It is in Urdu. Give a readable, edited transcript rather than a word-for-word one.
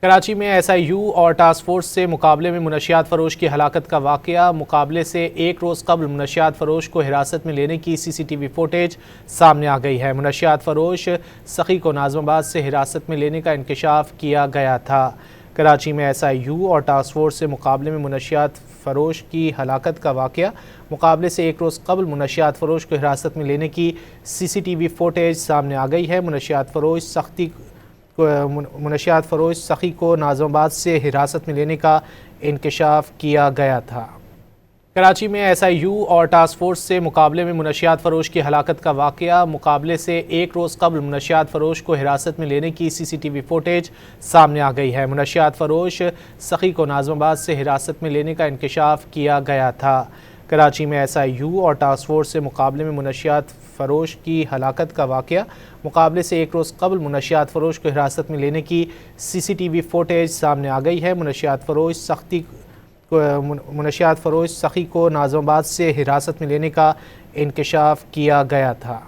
کراچی میں ایس آئی یو اور ٹاسک فورس سے مقابلے میں منشیات فروش کی ہلاکت کا واقعہ۔ مقابلے سے ایک روز قبل منشیات فروش کو حراست میں لینے کی سی سی ٹی وی فوٹیج سامنے آ گئی ہے۔ منشیات فروش سخی کو ناظم آباد سے حراست میں لینے کا انکشاف کیا گیا تھا۔ کراچی میں ایس آئی یو اور ٹاسک فورس سے مقابلے میں منشیات فروش کی ہلاکت کا واقعہ۔ مقابلے سے ایک روز قبل منشیات فروش کو حراست میں لینے کی سی سی ٹی وی فوٹیج سامنے آ گئی ہے۔ منشیات فروش سخی کو ناظم آباد سے حراست میں لینے کا انکشاف کیا گیا تھا۔ کراچی میں ایس آئی یو اور ٹاسک فورس سے مقابلے میں منشیات فروش کی ہلاکت کا واقعہ۔ مقابلے سے ایک روز قبل منشیات فروش کو حراست میں لینے کی سی سی ٹی وی فوٹیج سامنے آ گئی ہے۔ منشیات فروش سخی کو ناظم آباد سے حراست میں لینے کا انکشاف کیا گیا تھا۔ کراچی میں ایس آئی یو اور ٹاسک فورس سے مقابلے میں منشیات فروش کی ہلاکت کا واقعہ۔ مقابلے سے ایک روز قبل منشیات فروش کو حراست میں لینے کی سی سی ٹی وی فوٹیج سامنے آ گئی ہے۔ منشیات فروش سخی کو ناظم آباد سے حراست میں لینے کا انکشاف کیا گیا تھا۔